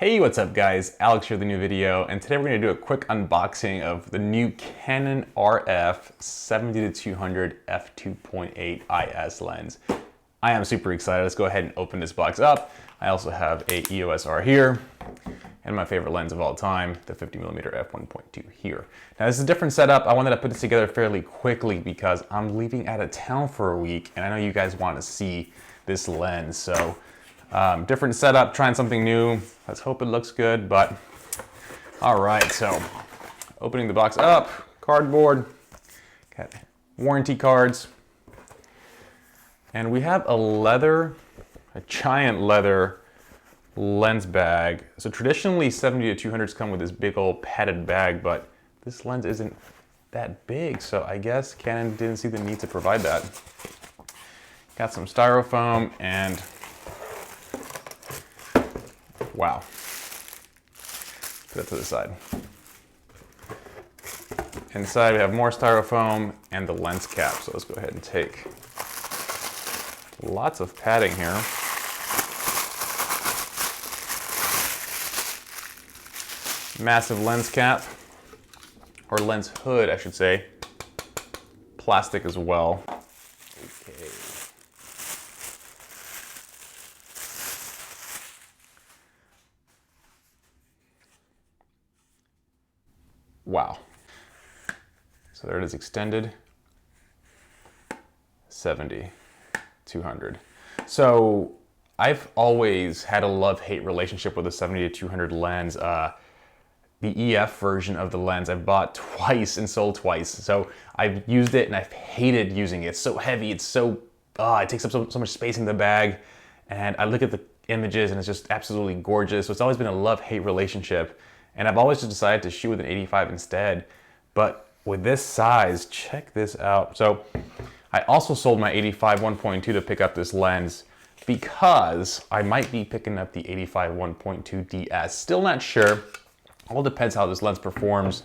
Hey, what's up guys? Alex here with a new video, and today we're going to do a quick unboxing of the new Canon RF 70-200 f2.8 IS lens. I am super excited. Let's go ahead and open this box up. I also have a EOS R here, and my favorite lens of all time, the 50mm f1.2 here. Now this is a different setup. I wanted to put this together fairly quickly because I'm leaving out of town for a week, and I know you guys want to see this lens, so different setup, trying something new. Let's hope it looks good, but all right, so opening the box up, cardboard, got warranty cards, and we have a giant leather lens bag. So traditionally 70-200s come with this big old padded bag, but this lens isn't that big, so I guess Canon didn't see the need to provide that. Got some styrofoam and wow. Put it to the side. Inside we have more styrofoam and the lens cap. So let's go ahead and take lots of padding here. Massive lens cap, or lens hood, I should say. Plastic as well. Okay. Wow. So there it is, extended 70-200. So I've always had a love-hate relationship with the 70-200 lens. The EF version of the lens I've bought twice and sold twice. So I've used it and I've hated using it. It's so heavy, it's so, it takes up so much space in the bag. And I look at the images and it's just absolutely gorgeous. So it's always been a love-hate relationship. And I've always just decided to shoot with an 85 instead. But with this size, check this out. So I also sold my 85 1.2 to pick up this lens because I might be picking up the 85 1.2 DS. Still not sure. All depends how this lens performs.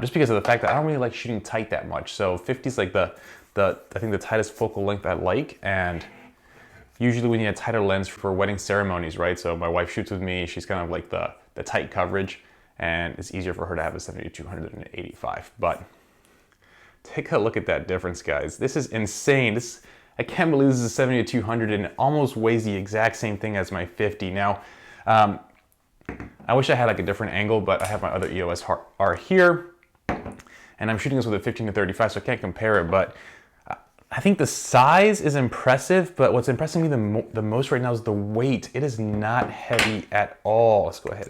Just because of the fact that I don't really like shooting tight that much. So 50 is like I think the tightest focal length I like. And usually we need a tighter lens for wedding ceremonies, right? So my wife shoots with me. She's kind of like the tight coverage, and it's easier for her to have a 70-200 than an 85. But take a look at that difference, guys. This is insane. I can't believe this is a 70-200 and it almost weighs the exact same thing as my 50. Now, I wish I had like a different angle, but I have my other EOS R here, and I'm shooting this with a 15-35, so I can't compare it, but I think the size is impressive, but what's impressing me the most right now is the weight. It is not heavy at all. Let's go ahead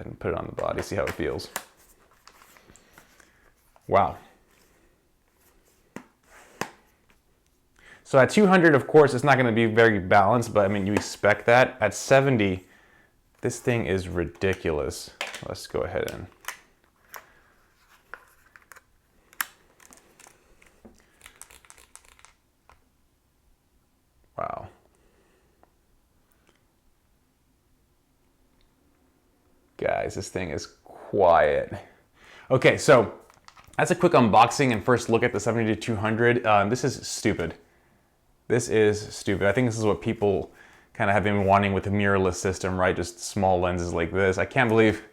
and put it on the body, see how it feels. Wow. So at 200, of course, it's not going to be very balanced, but I mean, you expect that. At 70, this thing is ridiculous. Let's go ahead and wow. Guys, this thing is quiet. Okay, so that's a quick unboxing and first look at the 70-200. This is stupid. This is stupid. I think this is what people kind of have been wanting with the mirrorless system, right? Just small lenses like this. I can't believe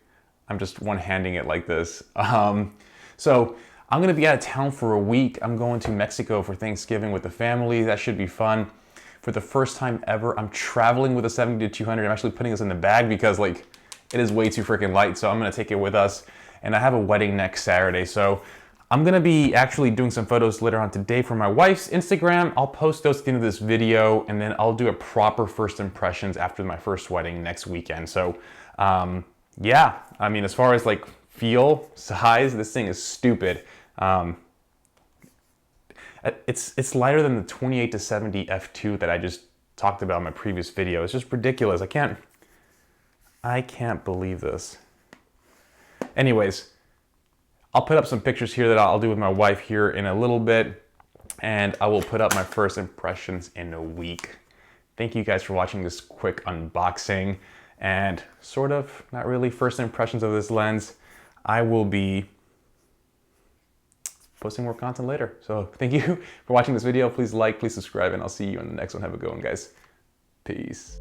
I'm just one-handing it like this. So I'm gonna be out of town for a week. I'm going to Mexico for Thanksgiving with the family. That should be fun. For the first time ever, I'm traveling with a 70-200. I'm actually putting this in the bag because like it is way too freaking light. So I'm gonna take it with us. And I have a wedding next Saturday. So I'm gonna be actually doing some photos later on today for my wife's Instagram. I'll post those at the end of this video, and then I'll do a proper first impressions after my first wedding next weekend. So yeah, I mean, as far as like feel, size, this thing is stupid. It's lighter than the 28-70 f2 that I just talked about in my previous video. It's just ridiculous. I can't believe this. Anyways, I'll put up some pictures here that I'll do with my wife here in a little bit, and I will put up my first impressions in a week. Thank you guys for watching this quick unboxing and sort of, not really, first impressions of this lens. I will be posting more content later. So thank you for watching this video. Please like, please subscribe, and I'll see you in the next one. Have a good one, guys. Peace.